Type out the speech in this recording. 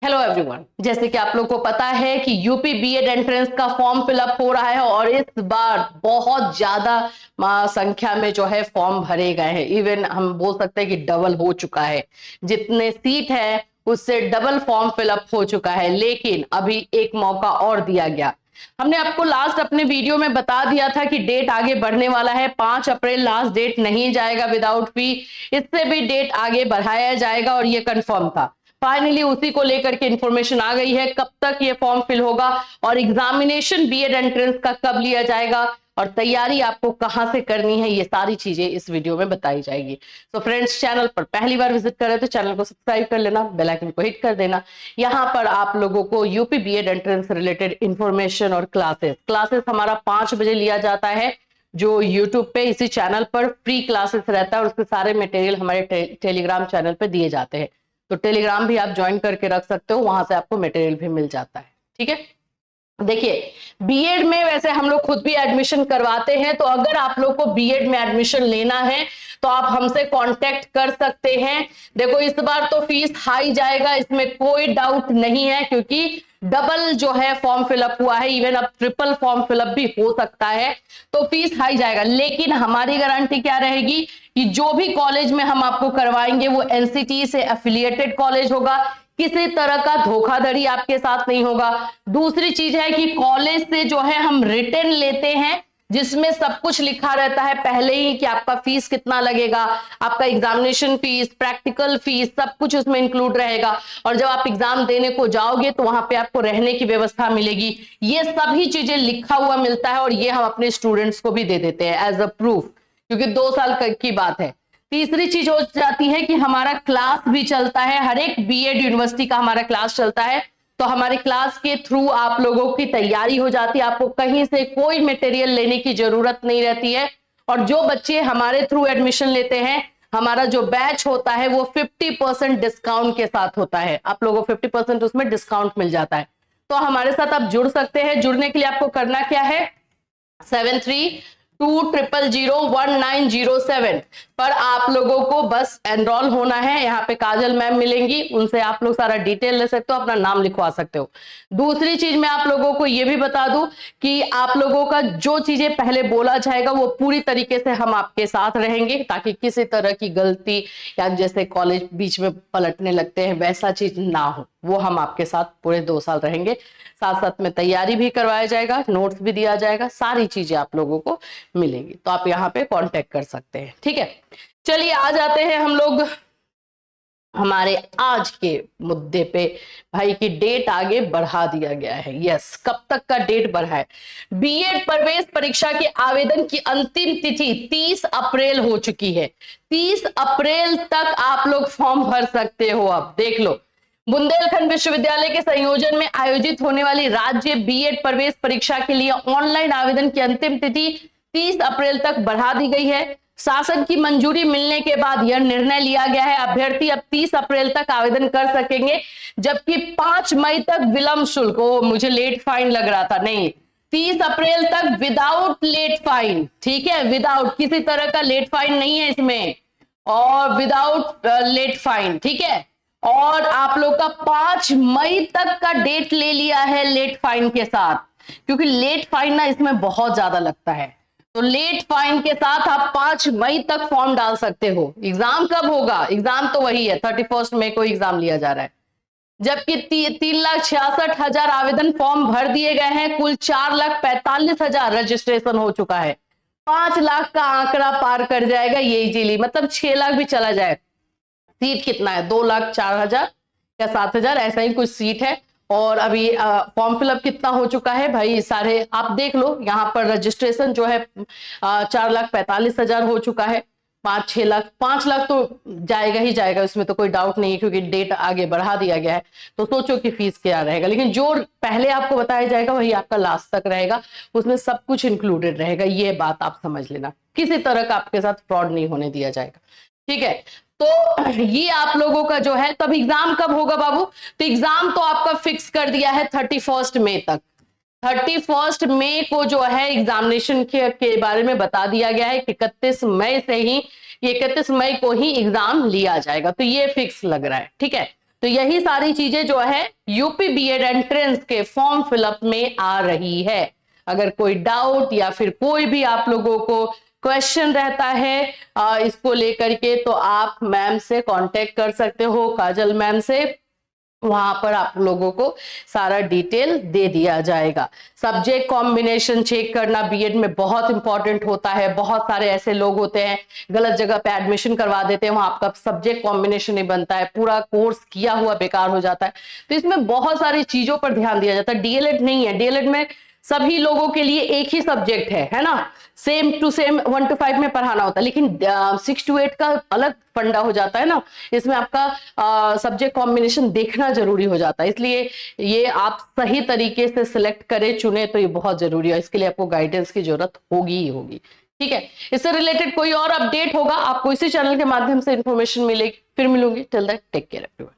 Hello everyone, जैसे कि आप लोग को पता है कि यूपी बीएड एंट्रेंस का फॉर्म फिलअप हो रहा है और इस बार बहुत ज्यादा संख्या में जो है फॉर्म भरे गए हैं। इवन हम बोल सकते हैं कि डबल हो चुका है, जितने सीट है उससे डबल फॉर्म फिलअप हो चुका है। लेकिन अभी एक मौका और दिया गया। हमने आपको लास्ट अपने वीडियो में बता दिया था कि डेट आगे बढ़ने वाला है। 5 अप्रैल लास्ट डेट नहीं जाएगा विदाउट फी, इससे भी डेट आगे बढ़ाया जाएगा और ये कंफर्म था। फाइनली उसी को लेकर के इंफॉर्मेशन आ गई है, कब तक ये फॉर्म फिल होगा और एग्जामिनेशन बीएड एंट्रेंस का कब लिया जाएगा और तैयारी आपको कहां से करनी है, ये सारी चीजें इस वीडियो में बताई जाएगी। तो फ्रेंड्स, चैनल पर पहली बार विजिट कर रहे तो चैनल को सब्सक्राइब कर लेना, बेल आइकन को हिट कर देना। यहाँ पर आप लोगों को UP BEd entrance related information और क्लासेस हमारा 5 बजे लिया जाता है, जो यूट्यूब पे इसी चैनल पर फ्री क्लासेस रहता है और उसके सारे मटेरियल हमारे टेलीग्राम चैनल पे दिए जाते हैं। तो टेलीग्राम भी आप ज्वाइन करके रख सकते हो, वहां से आपको मटेरियल भी मिल जाता है। ठीक है, देखिए बीएड में वैसे हम लोग खुद भी एडमिशन करवाते हैं, तो अगर आप लोग को बीएड में एडमिशन लेना है तो आप हमसे कांटेक्ट कर सकते हैं। देखो इस बार तो फीस हाई जाएगा, इसमें कोई डाउट नहीं है, क्योंकि डबल जो है फॉर्म फिलअप हुआ है, इवन अब ट्रिपल फॉर्म फिलअप भी हो सकता है, तो फीस हाई जाएगा। लेकिन हमारी गारंटी क्या रहेगी कि जो भी कॉलेज में हम आपको करवाएंगे वो एनसीटी से एफिलिएटेड कॉलेज होगा, किसी तरह का धोखाधड़ी आपके साथ नहीं होगा। दूसरी चीज है कि कॉलेज से जो है हम रिटर्न लेते हैं, जिसमें सब कुछ लिखा रहता है पहले ही कि आपका फीस कितना लगेगा, आपका एग्जामिनेशन फीस, प्रैक्टिकल फीस, सब कुछ उसमें इंक्लूड रहेगा। और जब आप एग्जाम देने को जाओगे तो वहां पे आपको रहने की व्यवस्था मिलेगी। ये सभी चीजें लिखा हुआ मिलता है और ये हम अपने स्टूडेंट्स को भी दे देते हैं एज अ प्रूफ, क्योंकि 2 साल की बात है। तीसरी चीज हो जाती है कि हमारा क्लास भी चलता है, हर एक बीएड यूनिवर्सिटी का हमारा क्लास चलता है, तो हमारे क्लास के थ्रू आप लोगों की तैयारी हो जाती है, आपको कहीं से कोई मटेरियल लेने की जरूरत नहीं रहती है। और जो बच्चे हमारे थ्रू एडमिशन लेते हैं, हमारा जो बैच होता है वो 50% डिस्काउंट के साथ होता है, आप लोगों को 50% उसमें डिस्काउंट मिल जाता है। तो हमारे साथ आप जुड़ सकते हैं। जुड़ने के लिए आपको करना क्या है, 7320001907 पर आप लोगों को बस एनरोल होना है। यहाँ पे काजल मैम मिलेंगी, उनसे आप लोग सारा डिटेल ले सकते हो, अपना नाम लिखवा सकते हो। दूसरी चीज मैं आप लोगों को ये भी बता दूं कि आप लोगों का जो चीजें पहले बोला जाएगा वो पूरी तरीके से हम आपके साथ रहेंगे, ताकि किसी तरह की गलती या जैसे कॉलेज बीच में पलटने लगते हैं वैसा चीज ना हो। वो हम आपके साथ पूरे 2 साल रहेंगे, साथ साथ में तैयारी भी करवाया जाएगा, नोट्स भी दिया जाएगा, सारी चीजें आप लोगों को मिलेंगी। तो आप यहाँ पे कांटेक्ट कर सकते हैं। ठीक है, चलिए आ जाते हैं हम लोग हमारे आज के मुद्दे पे। भाई की डेट आगे बढ़ा दिया गया है। यस, कब तक का डेट बढ़ा है? बीएड प्रवेश परीक्षा के आवेदन की अंतिम तिथि 30 अप्रैल हो चुकी है। 30 अप्रैल तक आप लोग फॉर्म भर सकते हो। अब देख लो, बुंदेलखंड विश्वविद्यालय के संयोजन में आयोजित होने वाली राज्य बीएड प्रवेश परीक्षा के लिए ऑनलाइन आवेदन की अंतिम तिथि 30 अप्रैल तक बढ़ा दी गई है। शासन की मंजूरी मिलने के बाद यह निर्णय लिया गया है। अभ्यर्थी अब 30 अप्रैल तक आवेदन कर सकेंगे, जबकि 5 मई तक विलंब शुल्क, मुझे लेट फाइन लग रहा था, नहीं, 30 अप्रैल तक विदाउट लेट फाइन। ठीक है, विदाउट, किसी तरह का लेट फाइन नहीं है इसमें, और विदाउट लेट फाइन। ठीक है, और आप लोग का 5 मई तक का डेट ले लिया है लेट फाइन के साथ, क्योंकि लेट फाइन ना इसमें बहुत ज्यादा लगता है। तो लेट फाइन के साथ आप 5 मई तक फॉर्म डाल सकते हो। एग्जाम कब होगा? एग्जाम तो वही है, 31 मई को एग्जाम लिया जा रहा है। जबकि 3,66,000 आवेदन फॉर्म भर दिए गए हैं। कुल 4,45,000 रजिस्ट्रेशन हो चुका है। 5 लाख का आंकड़ा पार कर जाएगा ये इजीली, मतलब 6 लाख भी चला जाए। सीट कितना है? 2,04,000 या 7,000 ऐसा ही कुछ सीट है। और अभी फॉर्म फिलअप कितना हो चुका है भाई? सारे आप देख लो, यहाँ पर रजिस्ट्रेशन जो है 4,45,000 हो चुका है। 5-6 लाख, 5 लाख तो जाएगा ही जाएगा, उसमें तो कोई डाउट नहीं है, क्योंकि डेट आगे बढ़ा दिया गया है। तो सोचो कि फीस क्या रहेगा। लेकिन जो पहले आपको बताया जाएगा वही आपका लास्ट तक रहेगा, उसमें सब कुछ इंक्लूडेड रहेगा। ये बात आप समझ लेना, किसी तरह का आपके साथ फ्रॉड नहीं होने दिया जाएगा। ठीक है, तो ये आप लोगों का जो है, तब एग्जाम कब होगा बाबू? तो एग्जाम तो आपका फिक्स कर दिया है 31 मई तक। 31 मई को जो है एग्जामिनेशन के बारे में बता दिया गया है कि 31 मई से ही, 31 मई को ही एग्जाम लिया जाएगा। तो ये फिक्स लग रहा है। ठीक है, तो यही सारी चीजें जो है यूपी बीएड एंट्रेंस के फॉर्म फिलअप में आ रही है। अगर कोई डाउट या फिर कोई भी आप लोगों को क्वेश्चन रहता है इसको लेकर के, तो आप मैम से कांटेक्ट कर सकते हो, काजल मैम से। वहां पर आप लोगों को सारा डिटेल दे दिया जाएगा। सब्जेक्ट कॉम्बिनेशन चेक करना बीएड में बहुत इंपॉर्टेंट होता है। बहुत सारे ऐसे लोग होते हैं गलत जगह पे एडमिशन करवा देते हैं, वहां आपका सब्जेक्ट कॉम्बिनेशन नहीं बनता है, पूरा कोर्स किया हुआ बेकार हो जाता है। तो इसमें बहुत सारी चीजों पर ध्यान दिया जाता है। डीएलएड नहीं है, डीएलएड में सभी लोगों के लिए एक ही सब्जेक्ट है ना, सेम टू सेम 1 to 5 में पढ़ाना होता है, लेकिन 6 to 8 का अलग फंडा हो जाता है ना। इसमें आपका सब्जेक्ट कॉम्बिनेशन देखना जरूरी हो जाता है, इसलिए ये आप सही तरीके से सिलेक्ट करें, चुने, तो ये बहुत जरूरी है। इसके लिए आपको गाइडेंस की जरूरत होगी ही होगी। ठीक है, इससे रिलेटेड कोई और अपडेट होगा आपको इसी चैनल के माध्यम से इंफॉर्मेशन मिलेगी। फिर मिलूंगी, till that take care everyone.